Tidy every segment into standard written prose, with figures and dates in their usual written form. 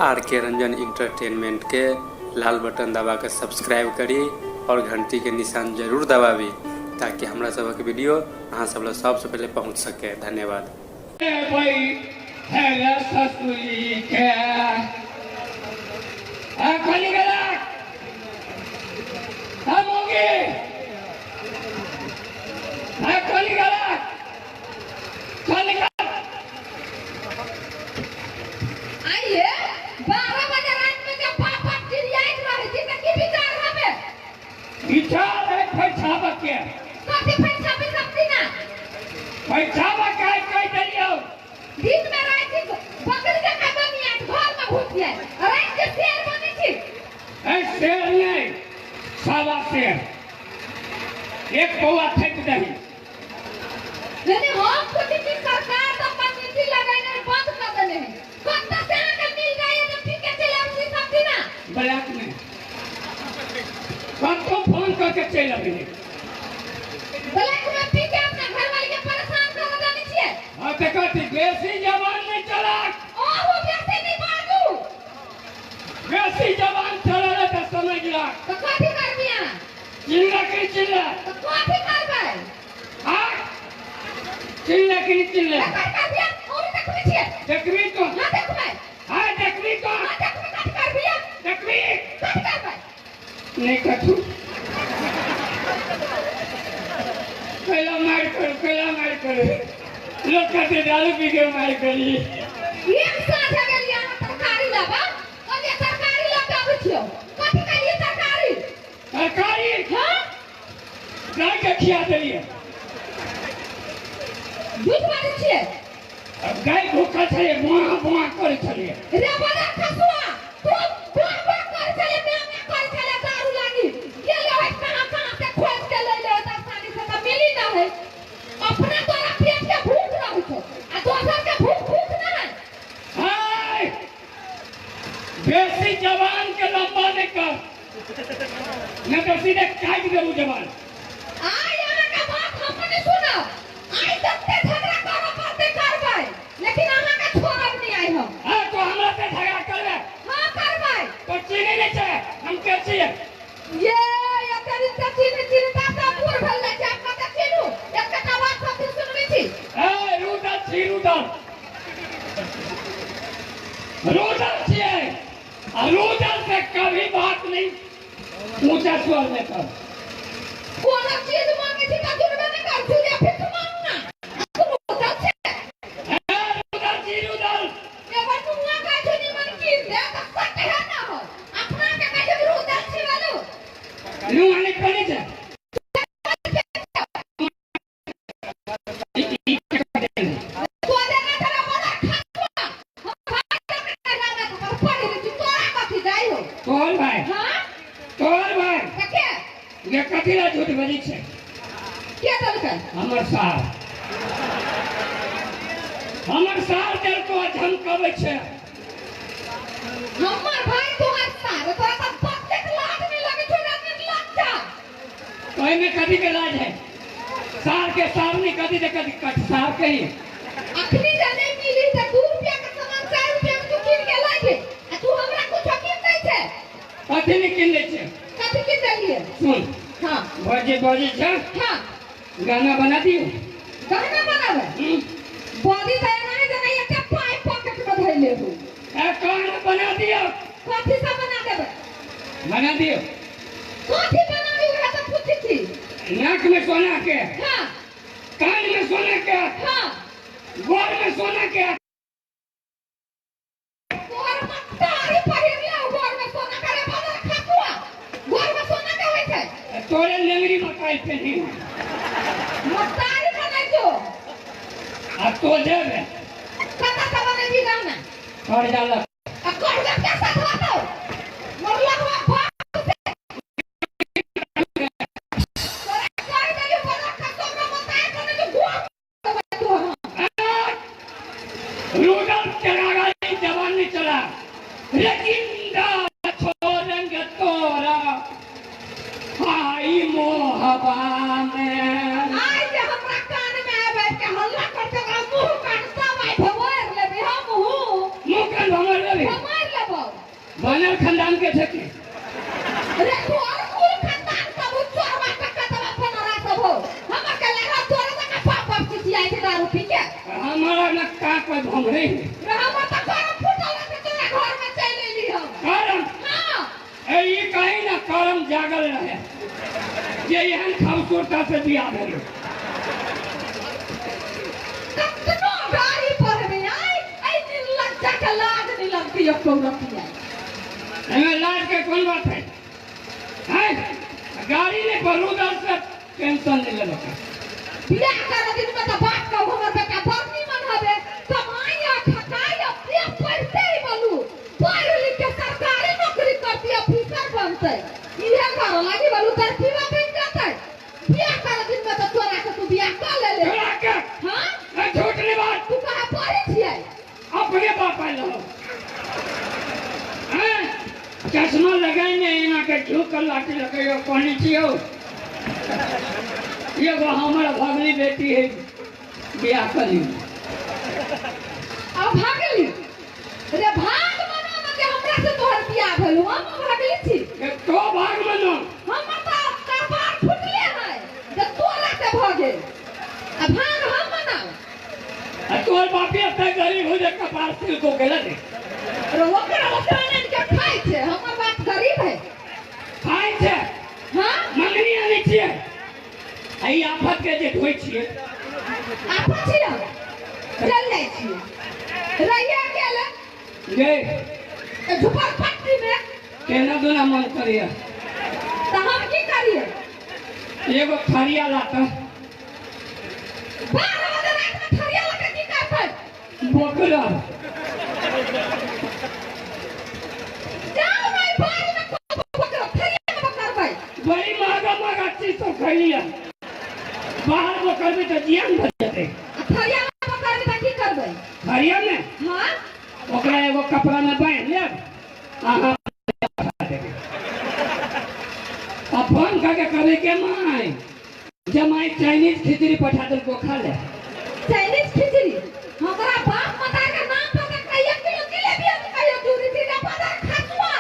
Are के Ranjan entertainment के लाल button दबा के सब्सक्राइब करी और घंटी के निशान जरूर दबावी ताकि हमरा सबक वीडियो अहाँ सब लग सबसे पहले पहुंच सके। धन्यवाद। एक पौआ फेंक दही नहीं हम कुछ की सरकार तो पंचायती लगाने बंद कर देने हैं कत्ता से आके मिल जाए तो ठीक है चले उसी सब दिन ना ब्लैक में कब तो फोन करके चले अभी ब्लैक में पी के अपने घर वाले के परेशान कर देनी चाहिए। हां देखो बेसी जवान नहीं चला ओ वो बेसी नहीं बाजू बेसी जवान चला तो समझ ला तो काठी कर दिया चिल्ला के चिल्ला तो काठी कर भाई हां चिल्ला के चिल्ला कर दिया और तक पीछे देखबी तो हां देख भाई हां देखबी तो हां देख काट कर दिया देखबी काट कर भाई नहीं कठू पहला मार कर लोग कहते दारू पी के मार करी एक साथ आ गया तरकारी लावा और ये तरकारी लाके आबियो काठी के लिए तरकारी हां गाय के खिया देलिए दूध वाली छिए अब गाय भूखा छले बुआ करे छले रे बड़ा खसुआ तू बुआ करे छले मैं करे छले दारू लागी ये ले है कहां से खोज के ले ले तरकारी से तो मिली ना है अपना तोरा पेट के भूख ना हो आ दोसर के भूख ना है हाय बेसी जवान के लंबा नहीं कर न तो सीधे काट देबू जवान आई यहाँ का बात हमने सुना आई तत्ते झगड़ा करो पड़ते करबै लेकिन अहाँ का छोड़ब नहीं आई हम हां तो हमरा से झगड़ा करबे हां करबै तो चीनी नहीं छै हम के छिए ये तेरी चीनी ताता पूर भल ले जा का चीनू एक का बात सब सुनबी छी ए रूदल छिए रूदल से कभी बात नहीं ऊंचा स्वर में कर कौन चीज मांगे थी का जुर्म में कर तू या फिर तू मांगना तू रूदल छे रूदल ये बटुआ का जुनी मन की दे तो सट है ना हो अपना के कहे रूदल छी वालो नु आने करे छे ये कथिला झूठ बजी छे क्या दलकै हमर सार दिल को झमकावे छे हमर भाई तोहर सार तोरा त प्रत्येक लाज में लगे छोरा में लग जा ओए में कथी के लाज है सार के सामने कथी दे कथी कट सार कही अखनी जाने मिली त 2 रुपया के सामान 4 रुपया में तू किन के लागे आ तू हमरा कुछ किन दै छे कथी नहीं किन ले छे कथी किन देलिए सुन हां बजे छे हां गाना बना दियो गाना बनावे बॉडी त नहीं देना एक पाइप पॉकेट में धइ लेबू ए गाना बना दियो कथी से बना देबे बना दियो कथी बनाबी है त पूछी थी नाक में सोना के हां कान में सोना के हां गोर में सोना के गोर में तारी पहिर ले गोर में सोना करे बदल खकुआ गोर में सोना के होय छै तोरे लेंगरी मकाई पे नहीं मोतारी बनै जो आ तो देबे कता का बनै भी गाना और जाला आ कर जा के साथ लातो मोरला हुआ बाप से तोरे कर देली बड़ा खतो में मोताई बनै जो गोर तो रूडल चढ़ा जवान नहीं चला लेकिन छोड़ेंगे तोरा आई मोहबा में आई जे हमरा कान में आबै के हल्ला करते का मुंह कान सब आई भवर लेबे हम मुंह मुंह कान भवर लेबे भवर लेबो बनल खानदान के छथि अरे तोर कुल खानदान सब चोरवा टक्का तवा बनरा सब हो हमर के लगा तोरे तक पाप पाप किसी आई के दारू पी के हमारा न का पर भमरे हम त कर फुटल के तोरा घर में चल एली हम करम हां ये कहीं ना करम जागल रहे ये एहन खूबसूरता से बियाह भेल कतनो गाड़ी पर में आई दिन लग जा के लाज नहीं लगती अब तो रखी है हमें लाज के कौन बात है गाड़ी ने बलूदर से टेंशन नहीं लेगा बियाह कर दिन में तो बात का हमर बेटा बरनी मन हवे कमाई ठकाई अपने पढ़ते ही बोलू पढ़ लिख के सरकारी नौकरी करती ऑफिसर बनते इहे घर लगी बोलू तरकीबा बन जाते बियाह कर दिन में तो तोरा के तू बियाह कर ले तोरा के हां मैं झूठ नहीं बात तू कहां पढ़ी छिए अपने बाप आए लो चश्मा लगाएंगे इना के झुक कर लाठी लगे पानी चियो ये वो हमारा भागली बेटी है बियाह करी अब भागली रे भाग मनो न के हमरा से तोहर बियाह भेलु हम भागली छी तो भाग मनो हम तो कपार फुटले है जे तोरा से भागे अब भाग हम मनाओ तोर बापी अपने गरीब हो जाए कपार सिल को गेला दे रे ओकरा ओकरा के खाई छे हमर बात गरीब है खाई छे हां मंगनी आनी छिए आई आफत के जे होई छिए आपा छिए चल जाई छिए रहिया गेल गे झुपड़ पट्टी में केना दोना मन करिया त हम की करिए एगो थरिया लाता 12 बजे रात में थरिया लगे की करते बोकरा जाओ भाई बाहर में पकड़ो थरिया में पकड़बै बड़ी महंगा चीज तो खैलिया बाहर वो करबे तो जियान भर जाते थरिया में पकड़बै त की करबै थरिया में हां ओकरा एगो कपड़ा में बांध ले आहा अपन का करे के माई जमाई चाइनीज खिचड़ी पठा दल को खा ले चाइनीज खिचड़ी हमरा बाप माता के नाम पर कहिया किलो जिलेबी हम कहिया दूरी थी ना पता खसुआ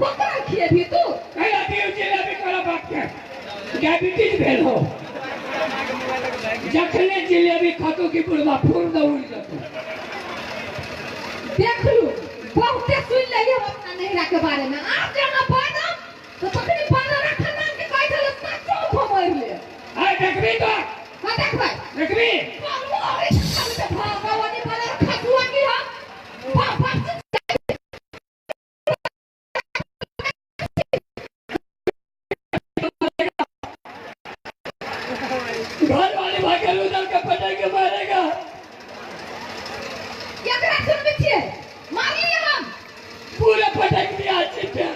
बकरा खिए भी तू कहिया दियो जिलेबी करा बाप के डायबिटीज भेल हो जखने जिलेबी खातो की बुढ़वा फूल दौड़ जातो देख लू बहुते सुन ले हम अपना नहिरा के बारे में आप जना बादाम तो पकड़ी बादाम रखना नाम के कह चलो सचो भमर ले आ देखबी तो हां देखबै देखबी बोलू अरे चल से भगवानी पर खसुआ की हम बाप घर वाले भागे उधर के पटा के मारेगा एकरा सुन बिछिए मार लिए हम पूरे पटक दिया चिट्टे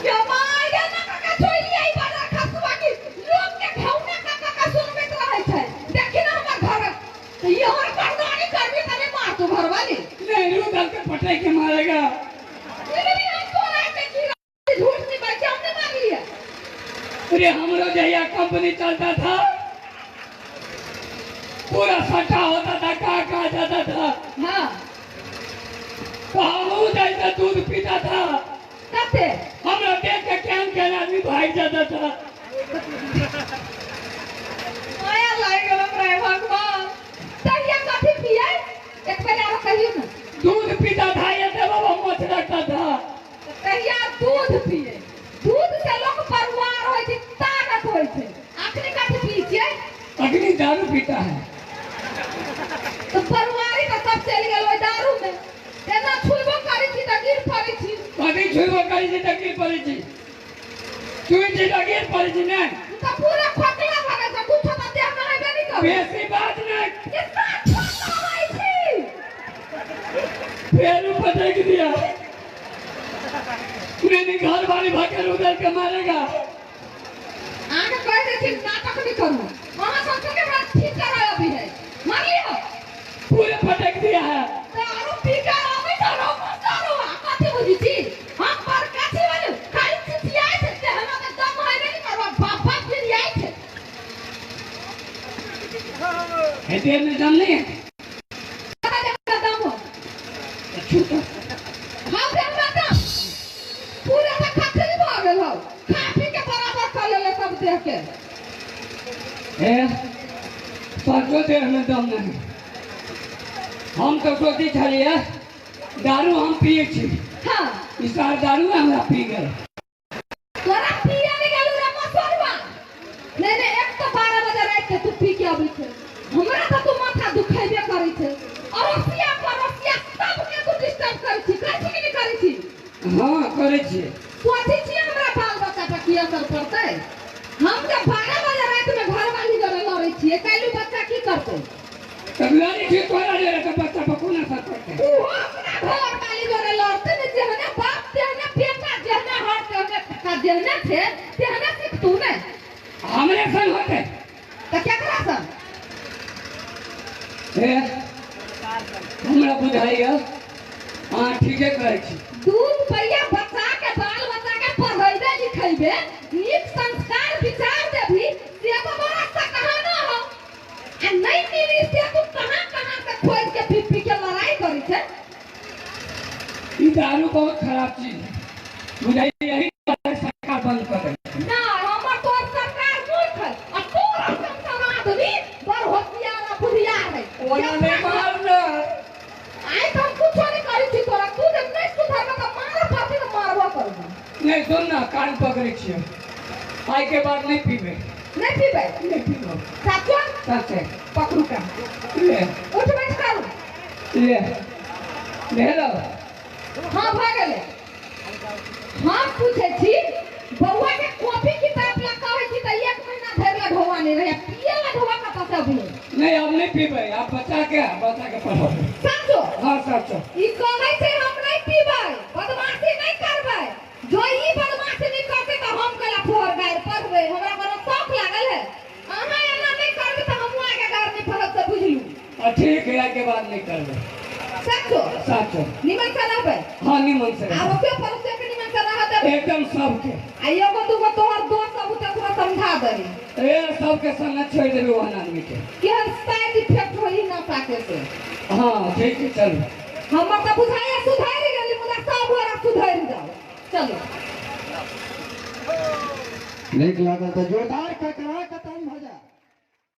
या माया ना का छोई आई बड़ा खसुआ की लोग के घौना का सुनबे रहे छै देखि ना हमर घर तो ये हमर बर्दानी करबी तने मार तू घर वाली नहीं उधर के पटक के मारेगा लेकिन हम तो रहे थे कि झूठ नहीं बचे हमने मार लिया अरे हमरो जहिया कंपनी चलता था पूरा सट्टा होता था का जाता था हां तो हम जैसे दूध पीता था कते हमरा देख के कैन आदमी भाग जाता था माया लाग गेल हमरा भगवान तहिया कथी पिए एक बेर आरो कहियो ना दूध पीता था ये तो बाबा मत रखता था तहिया दूध पिए दूध से लोग परिवार होय छै ताकत होय छै आखरी कथी पी छै अग्नि दारू पीता है तो परिवारी तो सब चल गेल ओय दारू में केना छुइबो करै छी त गिर पड़ै छी कभी छुइबो करी छी त गिर पड़ै छी छुइ छी त गिर पड़ै छी ने तो पूरा खोखला भरे छै कुछ त देह में हेबे नहीं करे बेसी बात नहीं कितना छोटा होय छी फिर पटक दिया मेरी घर वाली भागे उधर के मारेगा आगे कह दे छी नाटक नहीं करू वहां सब के बात ठीक करा अभी है मार लियो पूरे पटक दिया है दारू पी के आवे दारू दारू कथी बुझी छी हम पर कथी बोलू खाली चिचियाई छै ते हमरा के दम है नहीं करवा बाप बाप फिर आई छै हेते में दम नहीं है कथा दम हो छूटा हां दे हमरा दम सरसों तेल में दम नहीं। हम तो सोची छलिए दारू हम पिए छी, हाँ इस साल दारू हमरा पी गए। तोरा पिया नहीं गेलू रे मसरवा। नहीं नहीं, एक तो 12 बजे रात के तू पी के आबै छे, हमरा तो तू माथा दुखेबे करै छे। अरसिया परसिया सबके तू डिस्टर्ब करै छी, करै छी कि नहीं करै छी? हाँ करे छी। सोची छी हमरा बाल बच्चा पर की असर पड़तै? हम जब 12 बजे रात में घर वाली जरे लड़ै छिए, काल्हि बच्चा की करतै? कबियारी ठीक तोरा जे रे बच्चा पर कोना असर पड़तै? तू अपना घर वाली जरे लड़ते ने, जेहने बाप तेहने बेटा, जेहने हर तेहने का जेहने थे तेहने सीख तू ने। हमरे संग होते त केकरा संग? हमरा बुझाइए हाँ ठीके कहै छी। 2 रुपया बच्चा के बाल बच्चा के पढ़ेबे लिखेबे, नीक संस्कार विचार देबी, से तो बड़ा सा कहाना हो। आ नहीं मिली से तू कहां से खोज के पी पी के लड़ाई करी छे। ई दारू बहुत खराब चीज है, बुझाइए यही सरकार बंद कर दे। ना हमर तो सरकार मूर्ख है, और तोरा संसार आदमी बड़ होशियार आ बुधियार है। ओना नहीं मारना। आई तो कुछ नहीं करी छी तोरा, तू जब नहीं सुधरबा त मारा पाती न मारबो करबो। नहीं सुन ना, कान पकड़े छिए, आई के बाद नहीं पीबे। नहीं पीबे? नहीं पीबो। साचो सच है। पकड़ू का ले उठ बैठ करू। ले लो। हाँ भ गेले। हम पूछे छी बउआ के कॉपी किताब ला कहै छी त 1 महीना धरि ला ढोवा नहीं रहे, पिए ला ढोवा कत से भी नहीं अब नहीं पीबे, आप बच्चा के पढ़ो। समझो? हाँ सच। ई कहै छै हम नहीं पीबै, बदमाशी नहीं करबै। जो ई बदमाशी नहीं करते त हम कला फोर गायर पढ़बै, हमरा कोनो शौक लागल है। अहाँ एना नहीं करबै त हमहु आगे गायर नहीं पढ़ब से बुझलू। ठीक है, के बाद नहीं करबे। समझो? सच। निमन से रहबै। हाँ निमन से आरो के परोसे के निमन से रह देबै। एकदम सबके। आ एगो दूगो तोहर दोस्त सब तकरा समझा देही। सबके संग छोड़ देबे वहां आदमी के। केहन साइड इफेक्ट होई ना पाके से। हाँ ठीक है चल। हमर त बुझाइए सुधर गेली, मुदा सब ओरा सुधर जाओ। चलो नीक लागल तो जोरदार ककरा खत्म हो जा।